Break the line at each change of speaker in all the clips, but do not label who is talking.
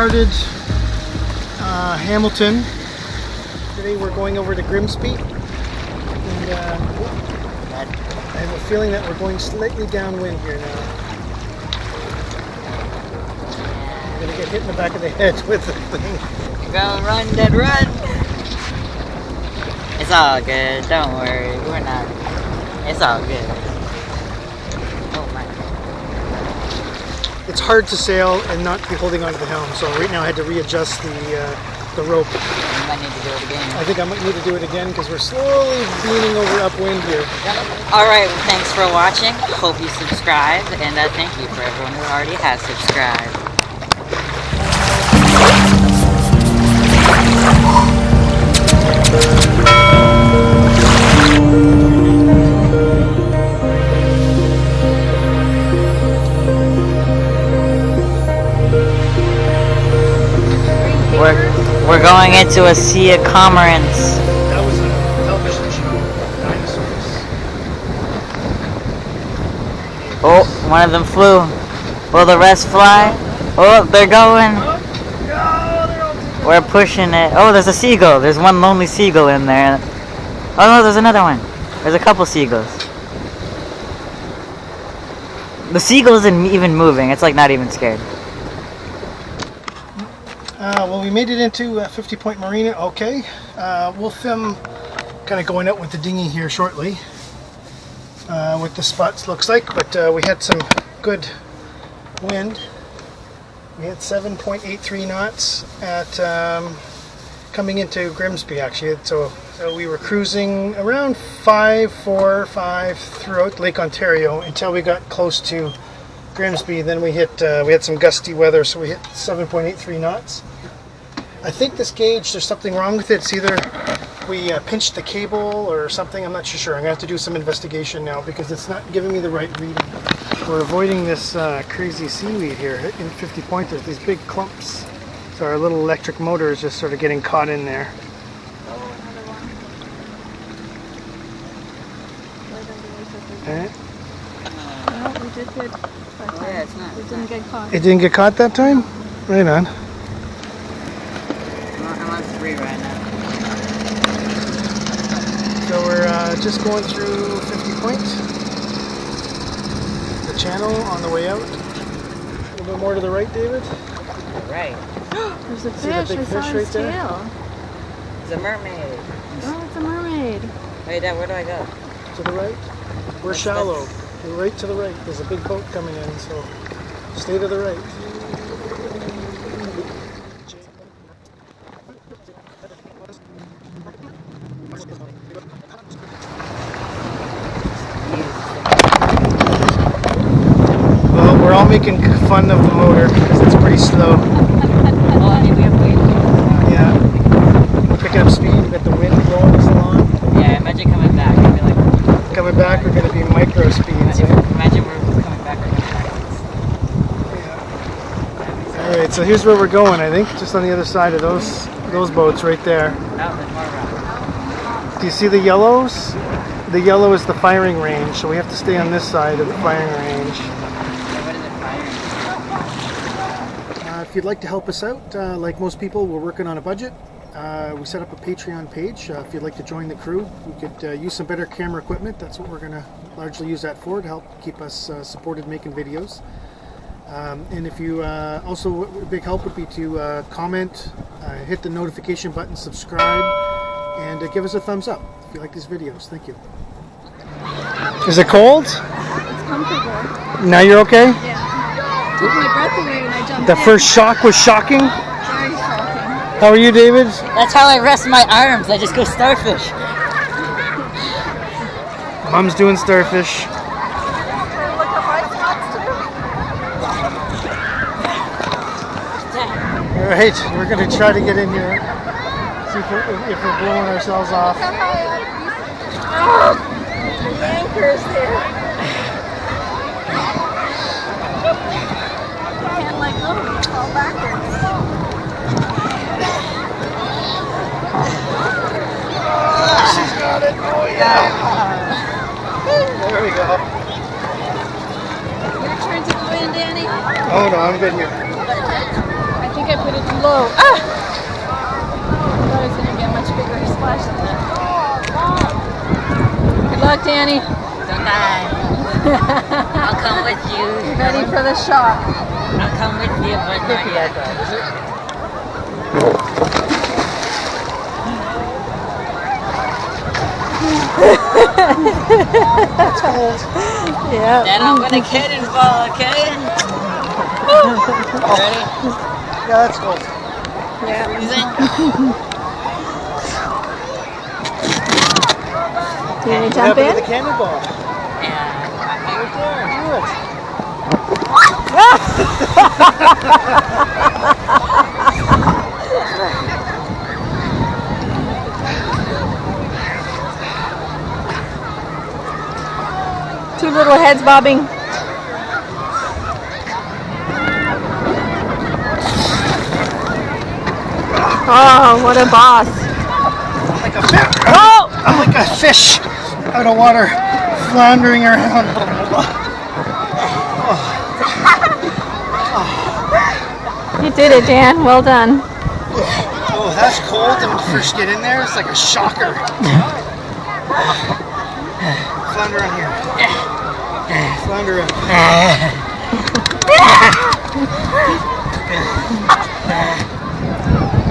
departed Hamilton. Today we're going over to Grimsby, and I have a feeling that we're going slightly downwind here now. I'm going to get hit in the back of the head with the thing.
Go run, Dad, run! It's all good, don't worry, we're not. It's all good. Oh my.
It's hard to sail and not be holding onto the helm, so right now I had to readjust the rope.
You might need to do it again.
I think I might need to do it again because we're slowly leaning over upwind here.
Alright, well, thanks for watching. Hope you subscribe, and thank you for everyone who already has subscribed. We're going into a sea of cormorants.
That was a television show, dinosaurs.
Oh, one of them flew. Will the rest fly? Oh, they're going. We're pushing it. Oh, there's a seagull. There's one lonely seagull in there. Oh no, there's another one. There's a couple seagulls. The seagull isn't even moving. It's like not even scared.
Well, we made it into 50 Point Marina. Okay, we'll film kind of going out with the dinghy here shortly. What the spots looks like, but we had some good wind. We had 7.83 knots at coming into Grimsby actually. So we were cruising around 5 throughout Lake Ontario until we got close to Grimsby. Then we hit we had some gusty weather, so we hit 7.83 knots. I think this gauge, there's something wrong with it. It's either we pinched the cable or something. I'm not sure. I'm gonna have to do some investigation now because it's not giving me the right reading. We're avoiding this crazy seaweed here in 50 Point. There's these big clumps. So our little electric motor is just sort of getting caught in there.
Oh, another one.
Okay.
No, we did good that time.
Yeah, it's not.
We didn't get caught.
It didn't get caught that time? Right on.
I'm on 3 right now.
So we're just going through 50 Point. The channel on the way out. A little bit more to the right, David.
Right.
There's a
See the
fish.
big
I saw
fish
his
right there?
tail.
It's a mermaid.
Oh, it's a mermaid.
Hey, Dad, where do I go?
To the right. We're shallow. We're right to the right. There's a big boat coming in, so stay to the right. Well, we're all making fun of the motor because it's pretty slow.
Well, I mean, we have way to
Yeah. Picking up speed, we got the wind blowing us along.
Yeah, imagine coming back. I feel like
Coming back, we're going to be micro speeds.
imagine we're coming back.
Alright, so here's where we're going, I think. Just on the other side of those boats right there.
Oh, there's more around.
Do you see the yellows? The yellow is the firing range, so we have to stay on this side of the firing range.
What is it firing?
If you'd like to help us out, like most people, we're working on a budget. We set up a Patreon page. If you'd like to join the crew, we could use some better camera equipment. That's what we're going to largely use that for, to help keep us supported making videos. And if you also, a big help would be to comment, hit the notification button, subscribe, and give us a thumbs up if you like these videos. Thank you. Is it cold?
It's comfortable.
Now you're okay?
Yeah. Took my breath away when I jumped
The
in.
first shock was shocking.
Very shocking.
How are you, David?
That's how I rest my arms. I just go starfish.
Mom's doing starfish.
Look at my spots too.
Alright, we're going to try to get in here. See if we're blowing ourselves off.
Look how high up these the anchors there. Can't let go. You fall backwards.
She's got it. Oh yeah. There we go.
Your turn to go in, Danny.
Oh no, I'm good here.
I think I put put it too low. Ah! I thought I was going to get much bigger splash than that. Good luck, Danny.
Don't die. I'll come with you.
Ready for the shock.
I'll come with you, but not yet.
That's cold.
Yeah.
Then I'm gonna cannonball, okay? Ready?
Yeah, that's cold.
Yeah.
Freezing?
Do you want to
What
jump
happened to
in?
the cannonball?
Yeah.
Two little heads bobbing. Oh, what a boss.
Like a fish.
Oh!
I'm like a fish out of water, floundering around.
You did it, Dan. Well done.
Oh, that's cold. And when you first get in there, it's like a shocker. Flounder around here. Flounder around.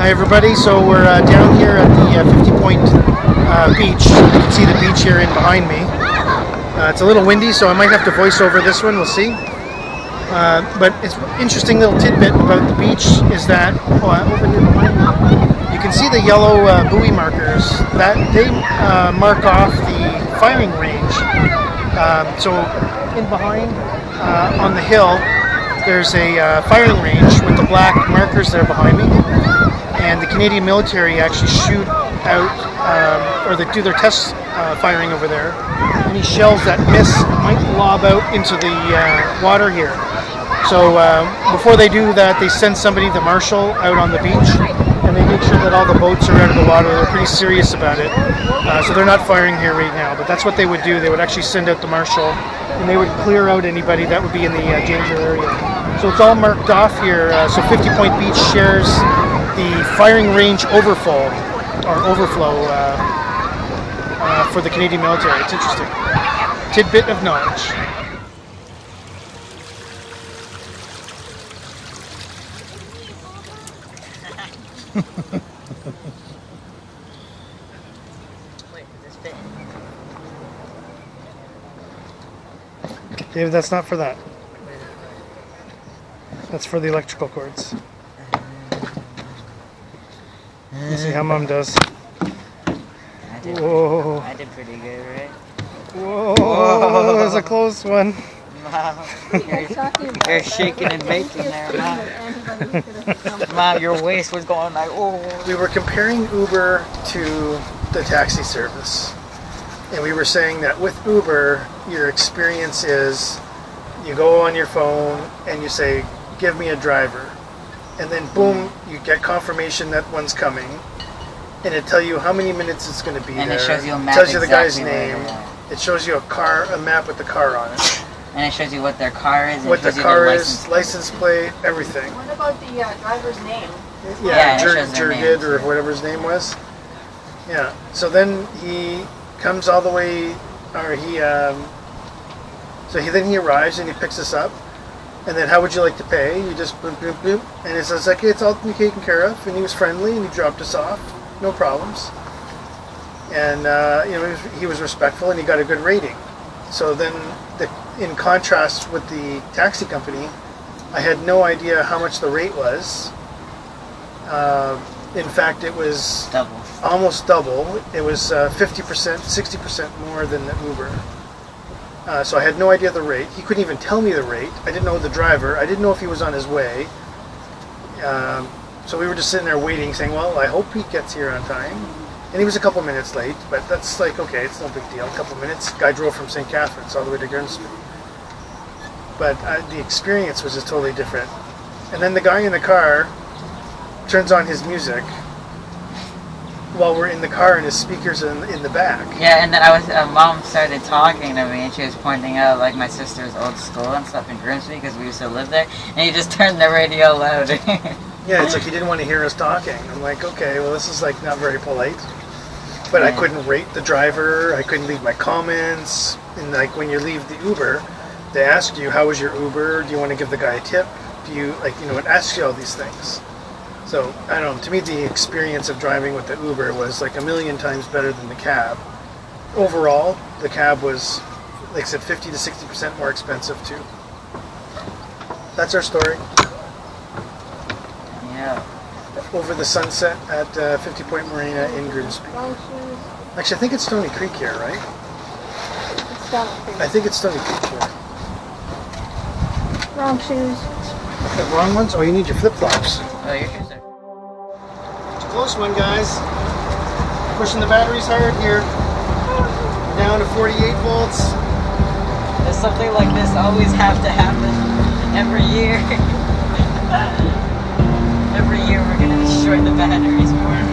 Hi everybody, so we're down here at the 50 Point beach. You can see the beach here in behind me. It's a little windy, so I might have to voice over this one, we'll see. But it's an interesting little tidbit about the beach is that, over here behind me, you can see the yellow buoy markers. That they mark off the firing range. So in behind, on the hill, there's a firing range with the black markers there behind me. And the Canadian military actually shoot out, or they do their test firing over there. Any shells that miss might lob out into the water here. So before they do that, they send somebody, the marshal, out on the beach, and they make sure that all the boats are out of the water. They're pretty serious about it. So they're not firing here right now, but that's what they would do. They would actually send out the marshal, and they would clear out anybody that would be in the danger area. So it's all marked off here. So 50 Point Beach shares the firing range overflow for the Canadian military. It's interesting. Tidbit of knowledge.
Wait, is this fit?
David, that's not for that. That's for the electrical cords. You see how Mom does. Whoa.
I did pretty good, right?
Whoa, that was a close one.
Mom, you're shaking and baking there, Mom. Mom, your waist was going like, oh.
We were comparing Uber to the taxi service. And we were saying that with Uber, your experience is you go on your phone and you say, give me a driver. And then boom, you get confirmation that one's coming. And it tells you how many minutes it's going to be
And
there.
it shows you a map
tells you the guy's
exactly where
name.
they are.
It shows you a map with the car on it.
And it shows you what their car is. And
What
it
the
shows you
car
their
is, license plate, everything.
What about the driver's name?
Yeah, it shows their
Jurgid
names.
or whatever his name was. Yeah. So then he comes all the way, or then he arrives and he picks us up. And then how would you like to pay? You just boop, boop, boop. And it says, okay, it's all taken care of. And he was friendly and he dropped us off. No problems. And, he was respectful and he got a good rating. So then, in contrast with the taxi company, I had no idea how much the rate was. In fact, it was
Double.
almost double. It was 50%, 60% more than the Uber. So I had no idea the rate. He couldn't even tell me the rate. I didn't know the driver. I didn't know if he was on his way. So we were just sitting there waiting, saying, well, I hope he gets here on time. And he was a couple minutes late, but that's like, okay, it's no big deal. A couple minutes. Guy drove from St. Catharines all the way to Grimsby. But the experience was just totally different. And then the guy in the car turns on his music while we're in the car and his speakers are in the back.
Yeah, and then Mom started talking to me and she was pointing out like my sister's old school and stuff in Grimsby because we used to live there. And he just turned the radio loud.
Yeah, it's like he didn't want to hear us talking. I'm like, okay, well, this is like not very polite. But I couldn't rate the driver. I couldn't leave my comments. And like when you leave the Uber, they ask you, how was your Uber? Do you want to give the guy a tip? Do you, like, you know, it asks you all these things. So, I don't know, to me the experience of driving with the Uber was like a million times better than the cab. Overall, the cab was, like I said, 50 to 60% more expensive too. That's our story.
Yeah.
Over the sunset at 50 Point Marina in Grimsby.
Wrong shoes.
Actually, I think it's Stony Creek here, right?
It's Stony Creek.
I think it's Stony Creek here.
Wrong shoes.
The wrong ones? Oh, you need your flip-flops.
Oh, your shoes are.
It's a close one, guys. Pushing the batteries hard here. Down to 48 volts.
Does something like this always have to happen every year? Every year we're gonna destroy the batteries more.